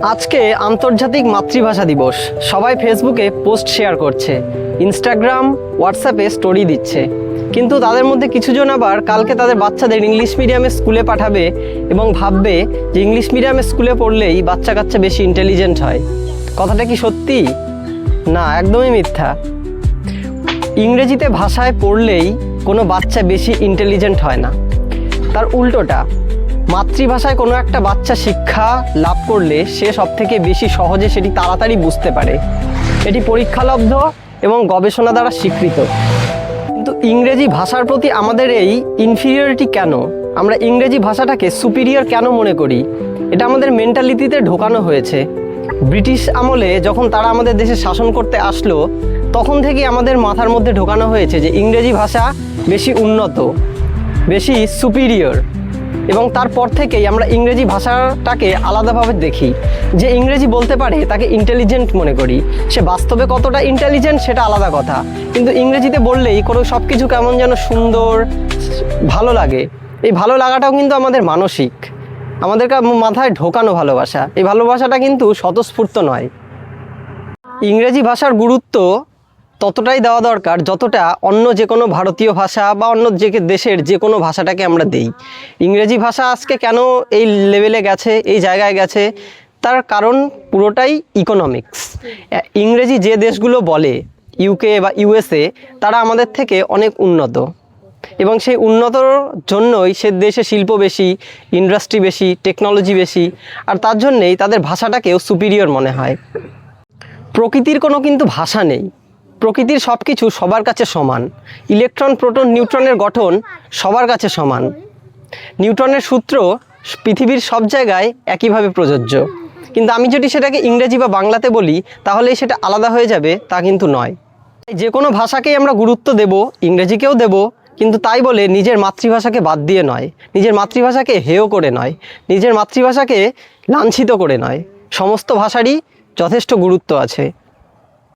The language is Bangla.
আজকে আন্তর্জাতিক মাতৃভাষা দিবস। সবাই ফেসবুকে পোস্ট শেয়ার করছে, ইনস্টাগ্রাম হোয়াটসঅ্যাপে স্টোরি দিচ্ছে, কিন্তু তাদের মধ্যে কিছুজন আবার কালকে তাদের বাচ্চাদের ইংলিশ মিডিয়ামে স্কুলে পাঠাবে এবং ভাববে যে ইংলিশ মিডিয়ামে স্কুলে পড়লেই বাচ্চা কাচ্চা বেশি ইন্টেলিজেন্ট হয়। কথাটা কি সত্যি? না, একদমই মিথ্যা। ইংরেজিতে ভাষায় পড়লেই কোনো বাচ্চা বেশি ইন্টেলিজেন্ট হয় না, তার উল্টোটা। মাতৃভাষায় কোনো একটা বাচ্চা শিক্ষা লাভ করলে সে সবথেকে বেশি সহজে সেটি তাড়াতাড়ি বুঝতে পারে। এটি পরীক্ষালব্ধ এবং গবেষণা দ্বারা স্বীকৃত। কিন্তু ইংরেজি ভাষার প্রতি আমাদের এই ইনফিরিয়রিটি কেন? আমরা ইংরেজি ভাষাটাকে সুপিরিয়র কেন মনে করি? এটা আমাদের মেন্টালিটিতে ঢোকানো হয়েছে। ব্রিটিশ আমলে যখন তারা আমাদের দেশে শাসন করতে আসলো, তখন থেকেই আমাদের মাথার মধ্যে ঢোকানো হয়েছে যে ইংরেজি ভাষা বেশি উন্নত, বেশি সুপিরিয়র। এবং তারপর থেকেই আমরা ইংরেজি ভাষাটাকে আলাদাভাবে দেখি। যে ইংরেজি বলতে পারে তাকে ইন্টেলিজেন্ট মনে করি। সে বাস্তবে কতটা ইন্টেলিজেন্ট সেটা আলাদা কথা, কিন্তু ইংরেজিতে বললেই কোনো সব কিছু কেমন যেন সুন্দর, ভালো লাগে। এই ভালো লাগাটাও কিন্তু আমাদের মানসিক, আমাদের মাথায় ঢোকানো ভালোবাসা। এই ভালোবাসাটা কিন্তু স্বতঃস্ফূর্ত নয়। ইংরেজি ভাষার গুরুত্ব ততটাই দেওয়া দরকার যতটা অন্য যে কোনো ভারতীয় ভাষা বা অন্য যে দেশের যে কোনো ভাষাটাকে আমরা দেই। ইংরেজি ভাষা আজকে কেন এই লেভেলে গেছে, এই জায়গায় গেছে, তার কারণ পুরোটাই ইকোনমিক্স। ইংরেজি যে দেশগুলো বলে, ইউকে বা ইউএসএ, তারা আমাদের থেকে অনেক উন্নত, এবং সেই উন্নতর জন্যই সে দেশে শিল্প বেশি, ইন্ডাস্ট্রি বেশি, টেকনোলজি বেশি, আর তার জন্যেই তাদের ভাষাটাকেও সুপিরিয়র মনে হয়। প্রকৃতির কোনো কিন্তু ভাষা নেই। প্রকৃতির সব কিছু সবার কাছে সমান। ইলেকট্রন, প্রোটন, নিউট্রনের গঠন সবার কাছে সমান। নিউটনের সূত্র পৃথিবীর সব জায়গায় একইভাবে প্রযোজ্য। কিন্তু আমি যদি সেটাকে ইংরেজি বা বাংলাতে বলি তাহলেই সেটা আলাদা হয়ে যাবে, তা কিন্তু নয়। যে কোনো ভাষাকেই আমরা গুরুত্ব দেব, ইংরেজিকেও দেব, কিন্তু তাই বলে নিজের মাতৃভাষাকে বাদ দিয়ে নয়, নিজের মাতৃভাষাকে হেয় করে নয়, নিজের মাতৃভাষাকে লাঞ্ছিত করে নয়। সমস্ত ভাষারই যথেষ্ট গুরুত্ব আছে।